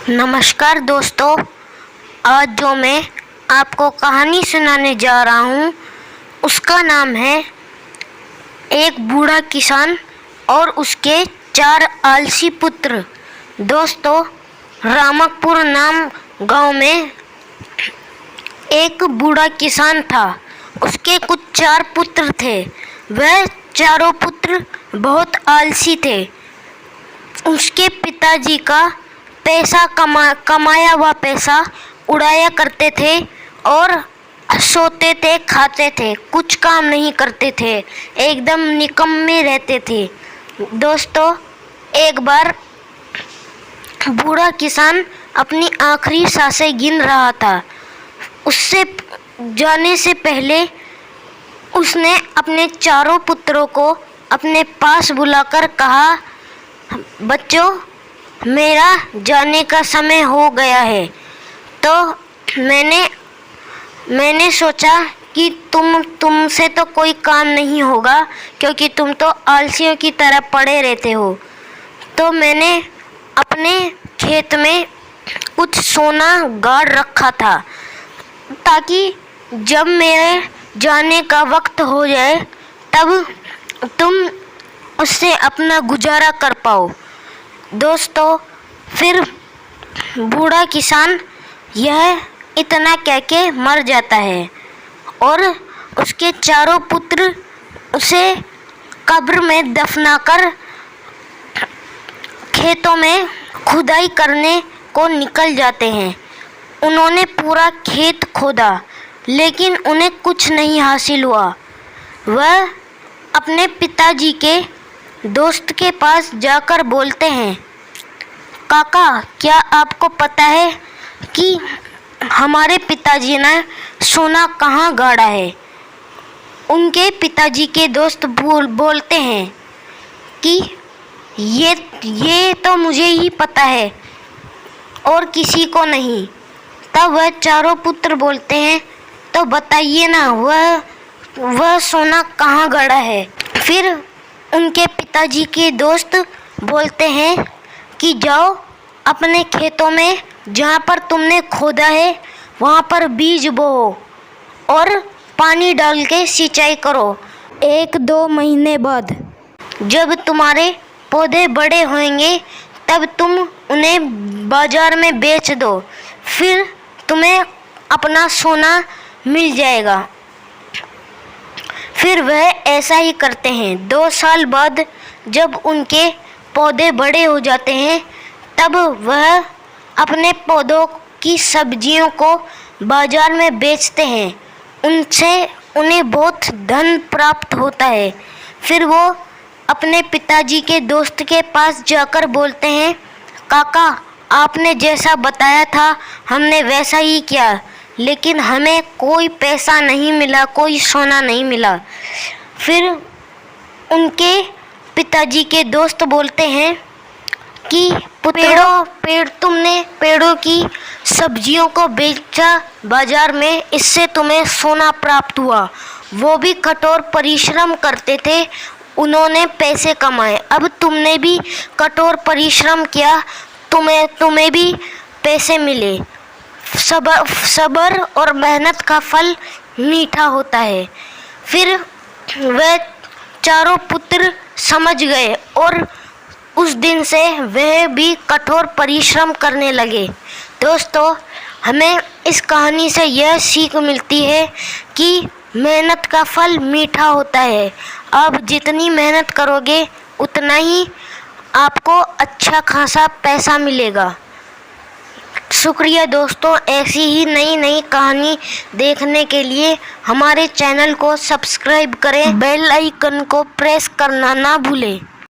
नमस्कार दोस्तों, आज जो मैं आपको कहानी सुनाने जा रहा हूँ उसका नाम है एक बूढ़ा किसान और उसके 4 आलसी पुत्र। दोस्तों, रामकपुर नाम गांव में एक बूढ़ा किसान था। उसके कुछ 4 पुत्र थे। वह चारों पुत्र बहुत आलसी थे। उसके पिताजी का पैसा कमाया हुआ पैसा उड़ाया करते थे और सोते थे, खाते थे, कुछ काम नहीं करते थे, एकदम निकम्मे रहते थे। दोस्तों, एक बार बूढ़ा किसान अपनी आखिरी सांसें गिन रहा था। उससे जाने से पहले उसने अपने चारों पुत्रों को अपने पास बुलाकर कहा, बच्चों, मेरा जाने का समय हो गया है। तो मैंने सोचा कि तुमसे तो कोई काम नहीं होगा, क्योंकि तुम तो आलसियों की तरह पड़े रहते हो। तो मैंने अपने खेत में कुछ सोना गाड़ रखा था, ताकि जब मेरे जाने का वक्त हो जाए तब तुम उससे अपना गुजारा कर पाओ। दोस्तों, फिर बूढ़ा किसान यह इतना कह के मर जाता है और उसके चारों पुत्र उसे कब्र में दफनाकर खेतों में खुदाई करने को निकल जाते हैं। उन्होंने पूरा खेत खोदा, लेकिन उन्हें कुछ नहीं हासिल हुआ। वह अपने पिताजी के दोस्त के पास जाकर बोलते हैं, काका, क्या आपको पता है कि हमारे पिताजी ने सोना कहाँ गाड़ा है? उनके पिताजी के दोस्त बोलते हैं कि ये तो मुझे ही पता है और किसी को नहीं। तब वह चारों पुत्र बोलते हैं, तो बताइए ना, वह सोना कहाँ गाड़ा है? फिर उनके पिताजी के दोस्त बोलते हैं कि जाओ अपने खेतों में जहाँ पर तुमने खोदा है वहाँ पर बीज बोओ और पानी डाल के सिंचाई करो। 1-2 महीने बाद जब तुम्हारे पौधे बड़े होंगे तब तुम उन्हें बाजार में बेच दो, फिर तुम्हें अपना सोना मिल जाएगा। फिर वह ऐसा ही करते हैं। 2 साल बाद जब उनके पौधे बड़े हो जाते हैं तब वह अपने पौधों की सब्जियों को बाजार में बेचते हैं। उनसे उन्हें बहुत धन प्राप्त होता है। फिर वो अपने पिताजी के दोस्त के पास जाकर बोलते हैं, काका, आपने जैसा बताया था हमने वैसा ही किया, लेकिन हमें कोई पैसा नहीं मिला, कोई सोना नहीं मिला। फिर उनके पिताजी के दोस्त बोलते हैं कि तुमने पेड़ों की सब्जियों को बेचा बाजार में, इससे तुम्हें सोना प्राप्त हुआ। वो भी कठोर परिश्रम करते थे, उन्होंने पैसे कमाए। अब तुमने भी कठोर परिश्रम किया, तुम्हें भी पैसे मिले। सब्र और मेहनत का फल मीठा होता है। फिर वह चारों पुत्र समझ गए और उस दिन से वह भी कठोर परिश्रम करने लगे। दोस्तों, हमें इस कहानी से यह सीख मिलती है कि मेहनत का फल मीठा होता है। आप जितनी मेहनत करोगे उतना ही आपको अच्छा खासा पैसा मिलेगा। शुक्रिया दोस्तों, ऐसी ही नई नई कहानी देखने के लिए हमारे चैनल को सब्सक्राइब करें, बेल आइकन को प्रेस करना ना भूलें।